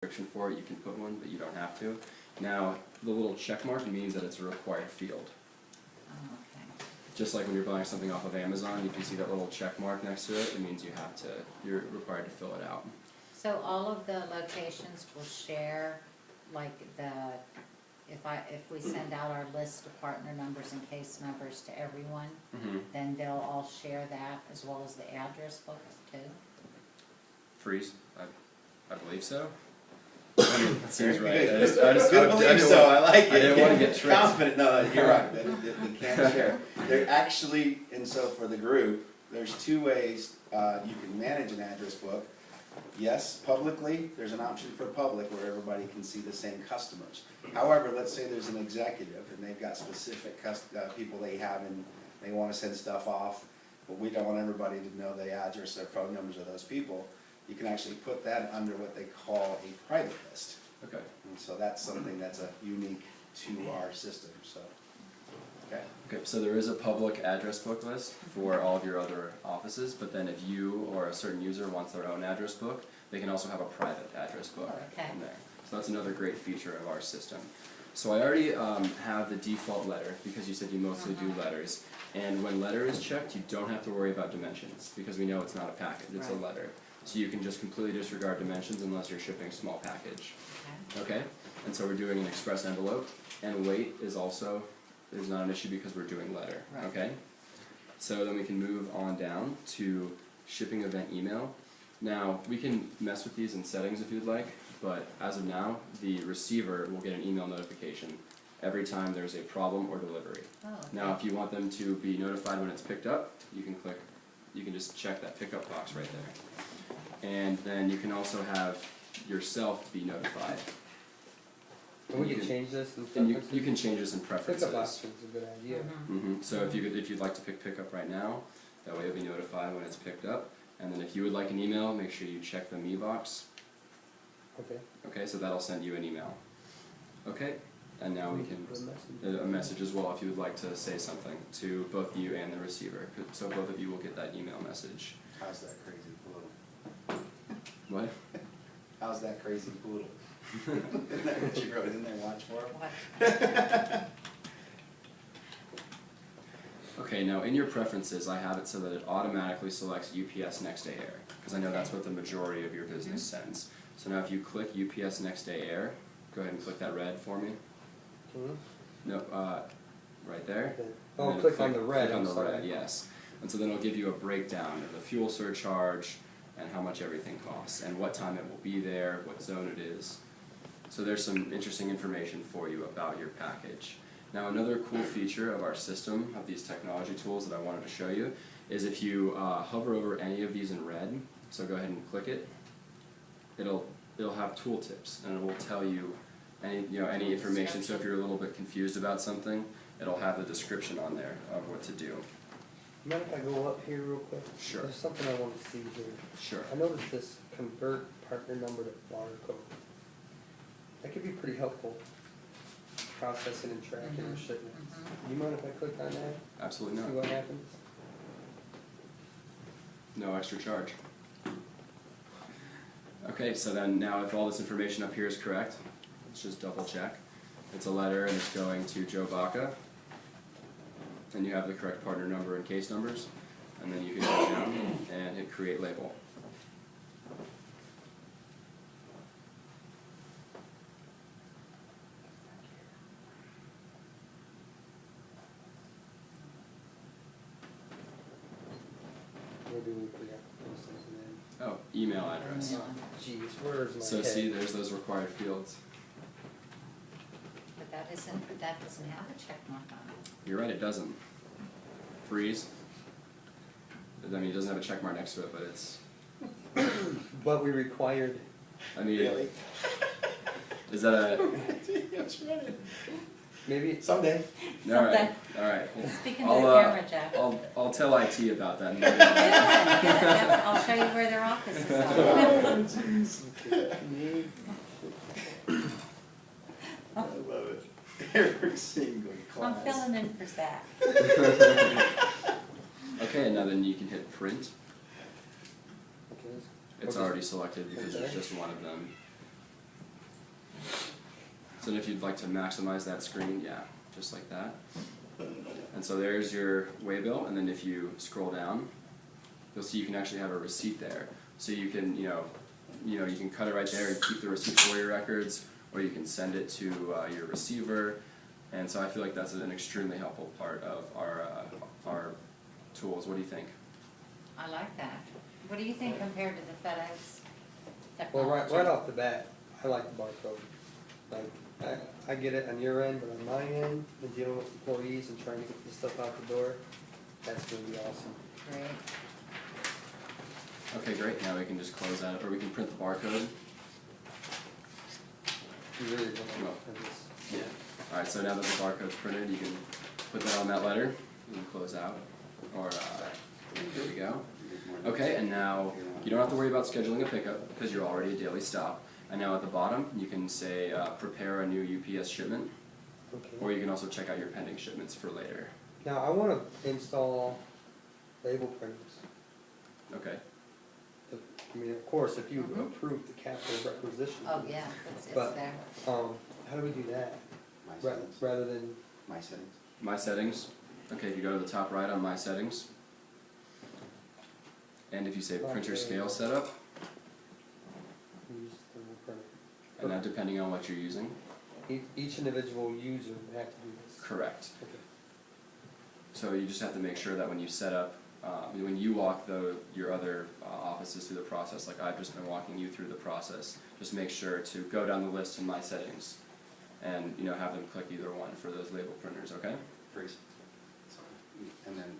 description for it, you can put one, but you don't have to. Now, the little check mark means that it's a required field. Oh, okay. Just like when you're buying something off of Amazon, if you see that little check mark next to it, it means you're required to fill it out. So all of the locations will share, like if we send out our list of partner numbers and case numbers to everyone, then they'll all share that as well as the address books too? Freeze? I believe so. I mean, that seems right. I like it. I didn't want to get tricked. Confident, no, you're right, they can't share. They're actually, and so for the group, there's two ways you can manage an address book. Yes, publicly, there's an option for public where everybody can see the same customers. However, let's say there's an executive and they've got specific people they have and they want to send stuff off, but we don't want everybody to know the address or phone numbers of those people. You can actually put that under what they call a private list. Okay. And so that's something that's unique to our system, so. Okay. Okay, so there is a public address book list for all of your other offices, but then if you or a certain user wants their own address book, they can also have a private address book in there. So that's another great feature of our system. So I already have the default letter, because you said you mostly do letters, and when letter is checked, you don't have to worry about dimensions, because we know it's not a package, it's a letter. So you can just completely disregard dimensions unless you're shipping a small package. Okay? And so we're doing an express envelope, and weight is also, there's not an issue because we're doing letter. Okay? So then we can move on down to shipping event email. Now, we can mess with these in settings if you'd like, but as of now, the receiver will get an email notification every time there's a problem or delivery. Now, if you want them to be notified when it's picked up, you can just check that pickup box right there. And then you can also have yourself be notified. And we can change this in preferences? You can change this in preferences. Pickup box is a good idea. So if you'd like to pick pickup right now, that way you'll be notified when it's picked up. And then if you would like an email, make sure you check the me box. Okay. Okay, so that'll send you an email. Okay, and now we can a message as well if you would like to say something to both you and the receiver. So both of you will get that email message. How's that crazy poodle? What? How's that crazy poodle? Isn't that what you wrote in there, watch for him? Okay, now in your preferences, I have it so that it automatically selects UPS next day air, because I know that's what the majority of your business sends. So now if you click UPS next day air, go ahead and click that red for me. No, right there. Oh, click on the red. Click on the red, yes. And so then it'll give you a breakdown of the fuel surcharge and how much everything costs, and what time it will be there, what zone it is. So there's some interesting information for you about your package. Now another cool feature of our system, of these technology tools that I wanted to show you, is if you hover over any of these in red, so go ahead and click it, it'll have tooltips, and it will tell you any information. So if you're a little bit confused about something, it'll have the description on there of what to do. Mind if I go up here real quick? Sure. There's something I want to see here. Sure. I noticed this convert partner number to barcode. That could be pretty helpful. Processing and tracking your shipments. Do you mind if I click on that? Absolutely not. See what happens? No extra charge. Okay, so then now if all this information up here is correct, let's just double check. It's a letter and it's going to Joe Baca. And you have the correct partner number and case numbers. And then you can go down and hit create label. Maybe we forgot to post something in. Oh, email address. Jeez, where's my So head? see, there's those required fields. But that doesn't have a check mark on it. You're right, it doesn't. Freeze. I mean, it doesn't have a check mark next to it, but it's... But we required... I mean, Really? is that a... That's right. Maybe... Someday. Alright, alright. Speaking to the camera, Jack. I'll tell IT about that. I'll show you where their office is. I love it. Every single class. I'm filling in for Zach. Okay, and now then you can hit print. Okay. It's already selected because it's just one of them. So then if you'd like to maximize that screen, yeah, just like that. And so there's your waybill, and then if you scroll down, you'll see you can actually have a receipt there. So you can, you can cut it right there and keep the receipt for your records, or you can send it to your receiver. And so I feel like that's an extremely helpful part of our tools. What do you think? I like that. What do you think compared to the FedEx Well, technology? right off the bat, I like the barcode. Like, I get it on your end, but on my end, and dealing with employees and trying to get this stuff out the door, that's gonna be awesome. Great. Okay, great. Now we can just close that, or we can print the barcode. You really don't Well, know this. Yeah. All right. So now that the barcode's printed, you can put that on that letter. You can close out, or there you go. Okay, and now you don't have to worry about scheduling a pickup because you're already a daily stop. And now at the bottom, you can say prepare a new UPS shipment, or Okay. you can also check out your pending shipments for later. Now, I wanna install label printers. Okay. I mean, of course, if you Mhm. approve the capital requisition. Oh, yeah, it's But- there. How do we do that? My Ra- settings. Rather than, My settings. My settings. Okay, if you go to the top right on my settings, and if you say printer scale setup, use the printer. and now depending on what you're using, Each individual user would have to do this. correct. Okay. So you just have to make sure that when you set up, when you walk your other offices through the process, like I've just been walking you through the process, just make sure to go down the list in my settings, and have them click either one for those label printers. Okay. Freeze. And then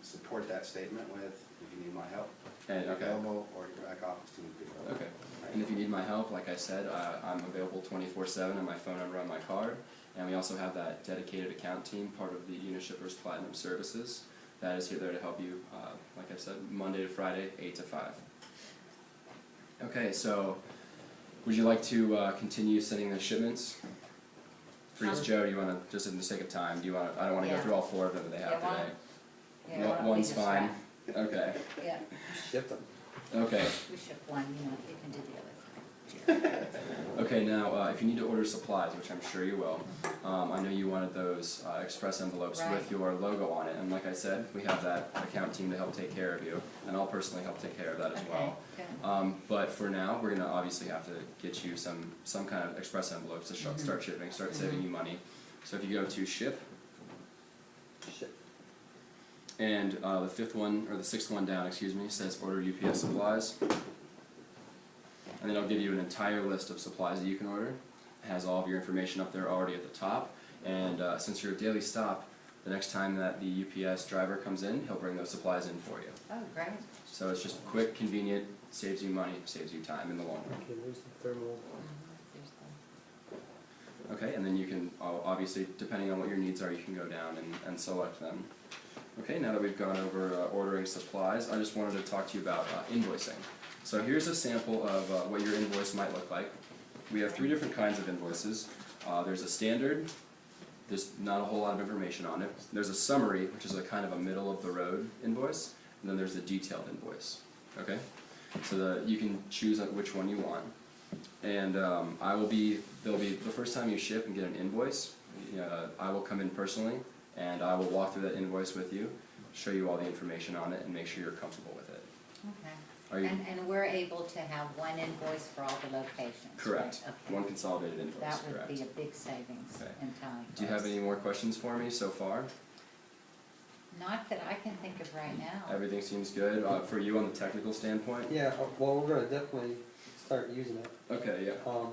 support that statement with, if you need my help, And okay. available, or your back office team would be available. Okay. Right. And if you need my help, like I said, I'm available 24/7 on my phone number on my card. And we also have that dedicated account team, part of the Unishippers Platinum Services, that is here there to help you, like I said, Monday to Friday, 8 to 5. Okay, so would you like to continue sending the shipments? Freeze, Joe, do you want to, just in the sake of time, I don't want to go Yeah. through all 4 of them that they have Yeah, why today. Yeah, why don't we One's just fine. wrap? Okay, Yeah, Ship them. okay. we ship one, you can do the other. Okay, now, if you need to order supplies, which I'm sure you will, I know you wanted those express envelopes Right. with your logo on it, and like I said, we have that account team to help take care of you, and I'll personally help take care of that as well. Okay, good. But for now, we're gonna obviously have to get you some kind of express envelopes to start shipping, start saving you money. So if you go to ship, Ship. and the 5th one, or the 6th one down, excuse me, says order UPS supplies. And then I'll give you an entire list of supplies that you can order. It has all of your information up there already at the top. And since you're a daily stop, the next time that the UPS driver comes in, he'll bring those supplies in for you. Oh, great. So it's just quick, convenient, saves you money, saves you time in the long run. Okay, there's the thermal. There's the- Okay, and then you can, obviously, depending on what your needs are, you can go down and select them. Okay, now that we've gone over ordering supplies, I just wanted to talk to you about invoicing. So here's a sample of what your invoice might look like. We have 3 different kinds of invoices. There's a standard, there's not a whole lot of information on it. There's a summary, which is a kind of a middle of the road invoice, and then there's the detailed invoice. Okay? So you can choose which one you want. And there'll be the first time you ship and get an invoice, I will come in personally, and I will walk through that invoice with you, show you all the information on it, and make sure you're comfortable with it. Okay. Are you And we're able to have one invoice for all the locations? correct? Right? Okay. One consolidated invoice, That would correct. be a big savings Okay. in time. Do you for have us. any more questions for me so far? Not that I can think of right now. Everything seems good for you on the technical standpoint? Yeah, well, we're gonna definitely start using it. Okay, yeah.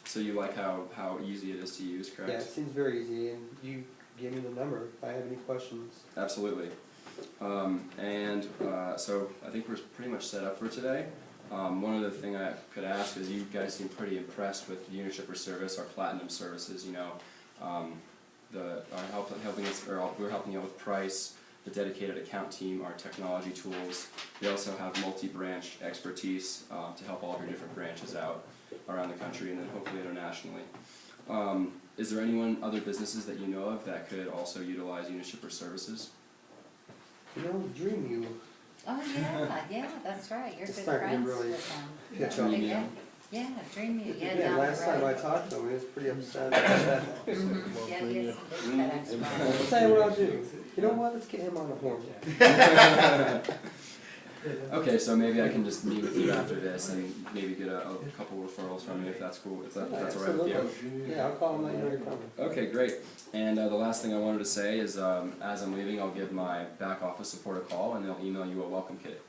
So you like how easy it is to use, correct? Yeah, it seems very easy, and you gave me the number if I have any questions. Absolutely. So I think we're pretty much set up for today. One other thing I could ask is you guys seem pretty impressed with the Unishipper service, our platinum services. We're helping you out with price, the dedicated account team, our technology tools. We also have multi-branch expertise to help all of your different branches out around the country and then hopefully internationally. Is there other businesses that you know of that could also utilize Unishipper services? Dream You, Oh, yeah, that's right, you're It's good starting to friends really with them. catch Yeah, on. they Dream get- Yeah, Dreamy, yeah, Yeah, down last the time I road. talked to him, he was pretty upset about that. Mhm. Yeah, he has some big FedEx I'll runs. tell you what I'll do, you know what, let's get him on the horn. Okay, so maybe I can just meet with you after this and maybe get a couple referrals from you if that's cool, if that's all right with you. Absolutely. Yeah, I'll call him, let you know you're coming. Okay, great. And the last thing I wanted to say is, as I'm leaving, I'll give my back office support a call and they'll email you a welcome kit.